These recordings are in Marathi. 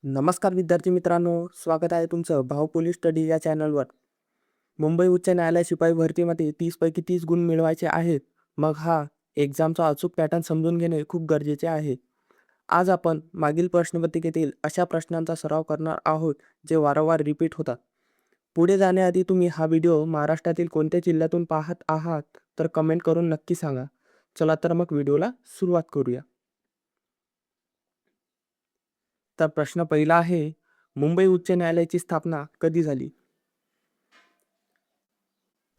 नमस्कार विद्यार्थी मित्रांनो, स्वागत आहे तुमचं भाऊ पोलीस स्टडी या चॅनलवर. मुंबई उच्च न्यायालय शिपाई भरतीमध्ये 30 पैकी 30 गुण मिळवायचे आहेत. मग हा एक्झामचा अचूक पॅटर्न समजून घेणे खूप गरजेचे आहे. आज आपण मागील प्रश्नपत्रिकेतील अशा प्रश्नांचा सराव करणार आहोत जे वारंवार रिपीट होतात. पुढे जाण्याआधी तुम्ही हा व्हिडिओ महाराष्ट्रातील कोणत्या जिल्ह्यातून पाहत आहात तर कमेंट करून नक्की सांगा. चला तर मग व्हिडिओला सुरुवात करूया. तर प्रश्न पहिला आहे, मुंबई उच्च न्यायालयाची स्थापना कधी झाली?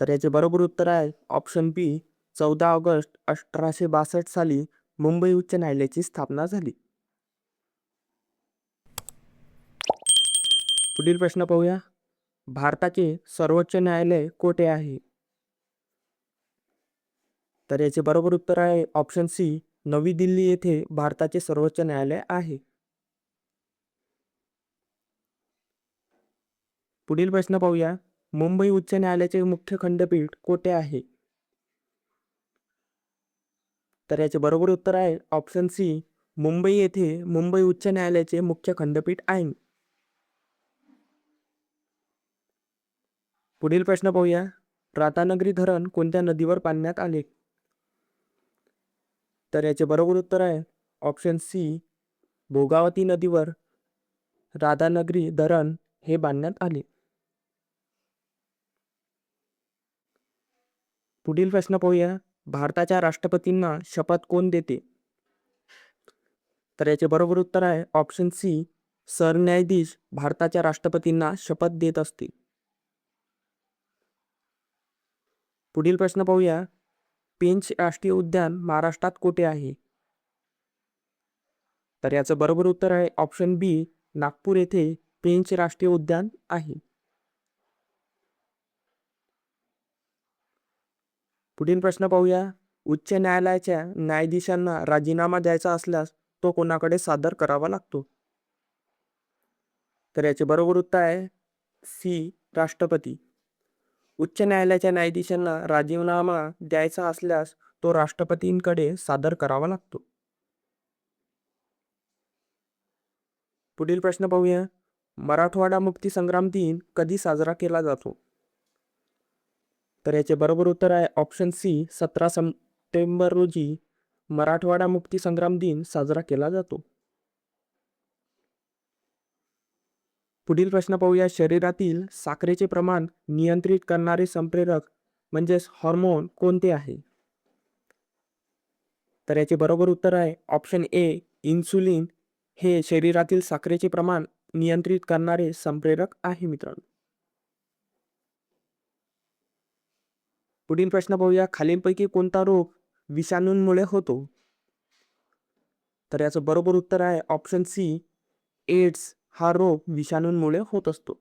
तर याचे बरोबर उत्तर आहे ऑप्शन बी, 14 ऑगस्ट 1862 साली मुंबई उच्च न्यायालयाची स्थापना झाली. पुढील प्रश्न पाहूया. भारताचे सर्वोच्च न्यायालय कोठे आहे? तर याचे बरोबर उत्तर आहे ऑप्शन सी, नवी दिल्ली येथे भारताचे सर्वोच्च न्यायालय आहे. पुढील प्रश्न पाहूया. मुंबई उच्च न्यायालयाचे मुख्य खंडपीठ कोठे आहे? तर याचे बरोबर उत्तर आहे ऑप्शन सी, मुंबई येथे मुंबई उच्च न्यायालयाचे मुख्य खंडपीठ आहे. पुढील प्रश्न पाहूया. राधानगरी धरण कोणत्या नदीवर बांधण्यात आले? तर याचे बरोबर उत्तर आहे ऑप्शन सी, भोगावती नदीवर राधानगरी धरण हे बांधण्यात आले. पुढील प्रश्न पाहूया. भारताच्या राष्ट्रपतींना शपथ कोण देते? तर याचे बरोबर उत्तर आहे ऑप्शन सी, सरन्यायाधीश भारताच्या राष्ट्रपतींना शपथ देत असते. पुढील प्रश्न पाहूया. पेंच राष्ट्रीय उद्यान महाराष्ट्रात कोठे आहे? तर याचं बरोबर उत्तर आहे ऑप्शन बी, नागपूर येथे पेंच राष्ट्रीय उद्यान आहे. पुढील प्रश्न पाहूया. उच्च न्यायालयाच्या न्यायाधीशांना राजीनामा द्यायचा असल्यास तो कोणाकडे सादर करावा लागतो? तर याचे बरोबर उत्तर आहे सी, राष्ट्रपती. उच्च न्यायालयाच्या न्यायाधीशांना राजीनामा द्यायचा असल्यास तो राष्ट्रपतींकडे सादर करावा लागतो. पुढील प्रश्न पाहूया. मराठवाडा मुक्ती संग्राम दिन कधी साजरा केला जातो? तर याचे बरोबर उत्तर आहे ऑप्शन सी, 17 सप्टेंबर रोजी मराठवाडा मुक्ती संग्राम दिन साजरा केला जातो. पुढील प्रश्न पाहूया. शरीरातील साखरेचे प्रमाण नियंत्रित करणारे संप्रेरक म्हणजेच हॉर्मोन कोणते आहे? तर याचे बरोबर उत्तर आहे ऑप्शन ए, इन्सुलिन हे शरीरातील साखरेचे प्रमाण नियंत्रित करणारे संप्रेरक आहे मित्रांनो. पुढील प्रश्न पाहूया. खालीलपैकी कोणता रोग विषाणूंमुळे होतो? तर याचं बरोबर उत्तर आहे ऑप्शन सी, एड्स हा रोग विषाणूंमुळे होत असतो.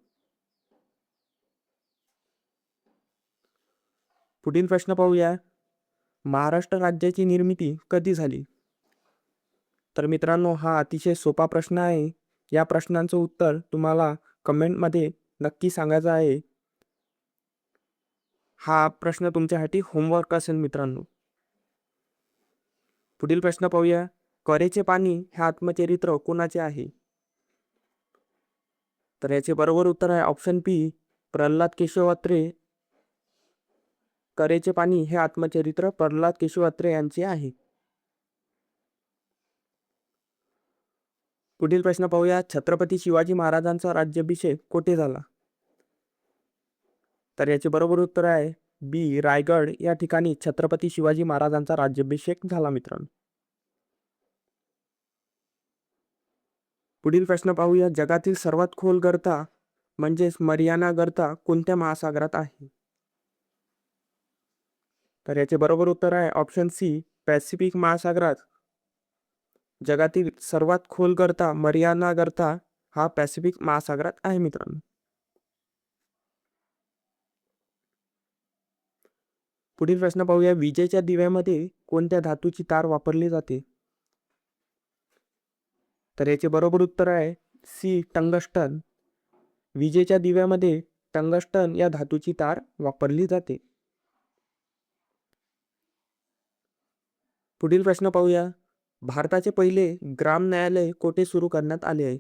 पुढील प्रश्न पाहूया. महाराष्ट्र राज्याची निर्मिती कधी झाली? तर मित्रांनो, हा अतिशय सोपा प्रश्न आहे. या प्रश्नांचं उत्तर तुम्हाला कमेंटमध्ये नक्की सांगायचं आहे. हा प्रश्न तुमच्यासाठी होमवर्क असेल मित्रांनो. पुढील प्रश्न पाहूया. करेचे पाणी हे आत्मचरित्र कोणाचे आहे? तर याचे बरोबर उत्तर आहे ऑप्शन बी, प्रल्हाद केशव अत्रे. करेचे पाणी हे आत्मचरित्र प्रल्हाद केशव अत्रे यांचे आहे. पुढील प्रश्न पाहूया. छत्रपती शिवाजी महाराजांचा राज्याभिषेक कोठे झाला? तर याचे बरोबर उत्तर आहे बी, रायगड या ठिकाणी छत्रपती शिवाजी महाराजांचा राज्याभिषेक झाला मित्रांनो. पुढील प्रश्न पाहूया. जगातील सर्वात खोल गर्ता म्हणजेच मरियाना गर्ता कोणत्या महासागरात आहे? तर याचे बरोबर उत्तर आहे ऑप्शन सी, पॅसिफिक महासागरात. जगातील सर्वात खोल गर्ता मरियाना गर्ता हा पॅसिफिक महासागरात आहे मित्रांनो. पुढील प्रश्न पाहूया. विजेच्या दिव्यामध्ये कोणत्या धातूची तार वापरली जाते? तर याचे बरोबर उत्तर आहे सी, टंगस्टन. विजेच्या दिव्यामध्ये टंगस्टन या धातूची तार वापरली जाते. पुढील प्रश्न पाहूया. भारताचे पहिले ग्राम न्यायालय कोठे सुरू करण्यात आले आहे?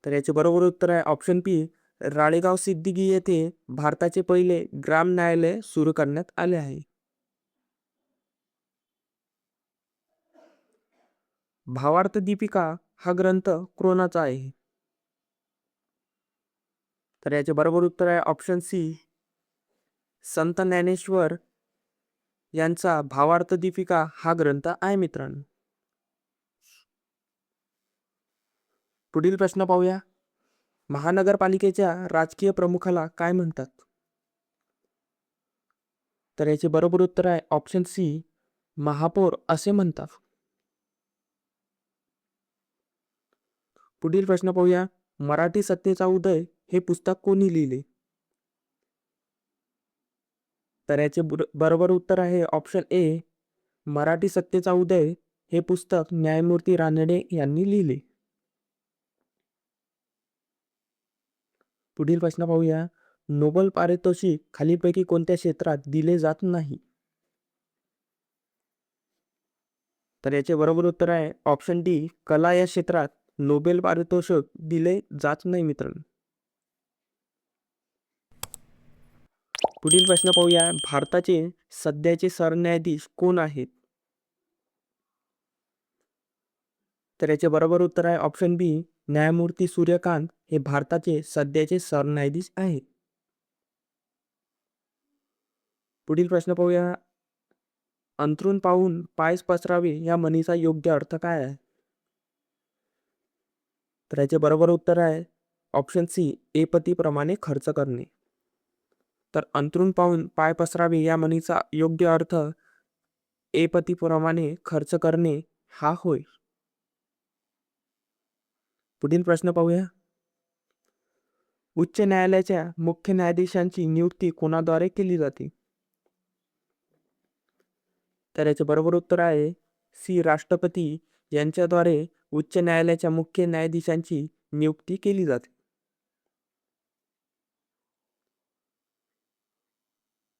तर याचे बरोबर उत्तर आहे ऑप्शन पी, राळेगाव सिद्दीकी येथे भारताचे पहिले ग्राम न्यायालय सुरू करण्यात आले आहे. भावार्थ दीपिका हा ग्रंथ कोणाचा आहे? तर याचे बरोबर उत्तर आहे ऑप्शन सी, संत ज्ञानेश्वर यांचा भावार्थ दीपिका हा ग्रंथ आहे मित्रांनो. पुढील प्रश्न पाहूया. महानगरपालिकेच्या राजकीय प्रमुखाला काय म्हणतात? तर याचे बरोबर उत्तर आहे ऑप्शन सी, महापौर असे म्हणतात. पुढील प्रश्न पाहूया. मराठी सत्तेचा उदय हे पुस्तक कोणी लिहिले? तर याचे बरोबर उत्तर आहे ऑप्शन ए, मराठी सत्तेचा उदय हे पुस्तक न्यायमूर्ती रानडे यांनी लिहिले. पुढील प्रश्न पाहूया. नोबेल पारितोषिक खालीलपैकी कोणत्या क्षेत्रात दिले जात नाही? तर याचे बरोबर उत्तर आहे ऑप्शन डी, कला या क्षेत्रात नोबेल पारितोषिक दिले जात नाही मित्रांनो. पुढील प्रश्न पाहूया. भारताचे सध्याचे सरन्यायाधीश कोण आहेत? तर याचे बरोबर उत्तर आहे ऑप्शन बी, न्यायमूर्ती सूर्यकांत हे भारताचे सध्याचे सरन्यायाधीश आहेत. पुढील प्रश्न पाहूया. अंथरूण पाहून पाय पसरावे या म्हणीचा योग्य अर्थ काय आहे? तर याचे बरोबर उत्तर आहे ऑप्शन सी, एपतीप्रमाणे खर्च करणे. तर अंथरूण पाहून पाय पसरावे या म्हणीचा योग्य अर्थ एपतीप्रमाणे खर्च करणे हा होय. पुढील प्रश्न पाहूया. उच्च न्यायालयाच्या मुख्य न्यायाधीशांची नियुक्ती कोणाद्वारे केली जाते? तर याचे बरोबर उत्तर आहे सी, राष्ट्रपती यांच्याद्वारे उच्च न्यायालयाच्या मुख्य न्यायाधीशांची नियुक्ती केली जाते.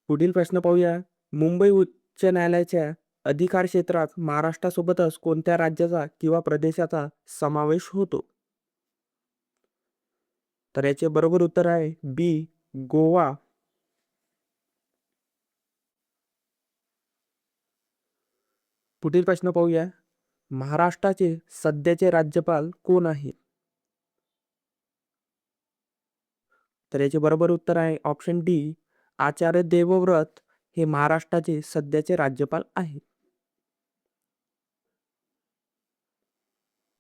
पुढील प्रश्न पाहूया. मुंबई उच्च न्यायालयाच्या अधिकार क्षेत्रात महाराष्ट्रासोबतच कोणत्या राज्याचा किंवा प्रदेशाचा समावेश होतो? तर याचे बरोबर उत्तर आहे बी, गोवा. पुढील प्रश्न पाहूया. महाराष्ट्राचे सध्याचे राज्यपाल कोण आहेत? तर याचे बरोबर उत्तर आहे ऑप्शन डी, आचार्य देवव्रत हे महाराष्ट्राचे सध्याचे राज्यपाल आहेत.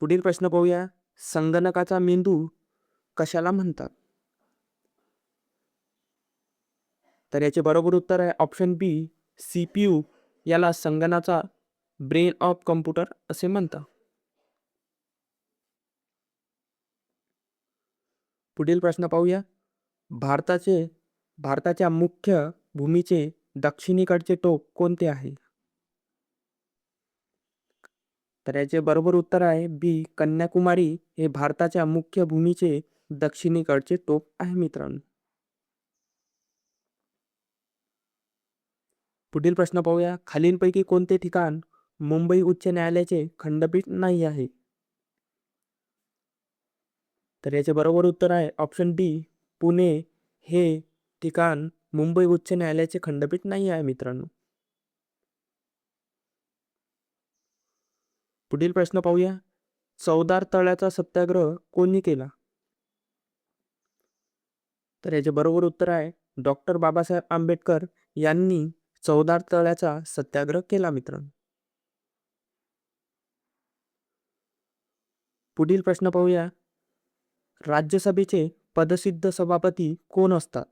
पुढील प्रश्न पाहूया. संगणकाचा मेंदू कशाला म्हणतात? तर याचे बरोबर उत्तर आहे ऑप्शन बी, CPU याला संगणकाचा ब्रेन ऑफ कम्प्युटर असे म्हणतात. पुढील प्रश्न पाहूया. भारताच्या मुख्य भूमीचे दक्षिणेकडचे टोक कोणते आहे? तर याचे बरोबर उत्तर आहे बी, कन्याकुमारी हे भारताच्या मुख्य भूमीचे दक्षिणेकडचे टोक आहे मित्रांनो. पुढील प्रश्न पाहूया. खालीलपैकी कोणते ठिकाण मुंबई उच्च न्यायालयाचे खंडपीठ नाही आहे? तर याचे बरोबर उत्तर आहे ऑप्शन डी, पुणे हे ठिकाण मुंबई उच्च न्यायालयाचे खंडपीठ नाही आहे मित्रांनो. पुढील प्रश्न पाहूया. चौदार तळ्याचा सत्याग्रह कोणी केला? तर याचे बरोबर उत्तर आहे डॉक्टर बाबासाहेब आंबेडकर यांनी चौदार तळ्याचा सत्याग्रह केला मित्रांनो. पुढील प्रश्न पाहूया. राज्यसभेचे पदसिद्ध सभापती कोण असतात?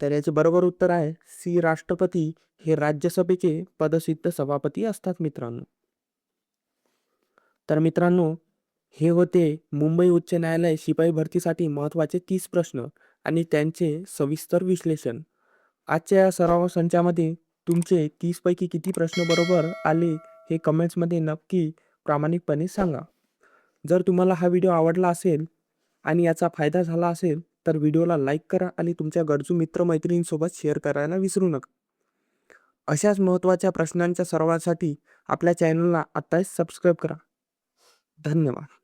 तर याचे बरोबर उत्तर आहे सी, राष्ट्रपती हे राज्यसभेचे पदसिद्ध सभापती असतात मित्रांनो. तर मित्रांनो, हे होते मुंबई उच्च न्यायालय शिपाई भरतीसाठी महत्त्वाचे 30 प्रश्न आणि त्यांचे सविस्तर विश्लेषण. आजच्या या सराव संचामध्ये तुमचे 30 पैकी किती प्रश्न बरोबर आले हे कमेंट्समध्ये नक्की प्रामाणिकपणे सांगा. जर तुम्हाला हा व्हिडिओ आवडला असेल आणि याचा फायदा झाला असेल तर व्हिडिओला लाईक करा आणि तुमच्या गरजू मित्रमैत्रिणींसोबत शेअर करायला विसरू नका. अशाच महत्त्वाच्या प्रश्नांच्या सरावासाठी आपल्या चॅनलला आत्ताच सबस्क्राईब करा. धन्यवाद.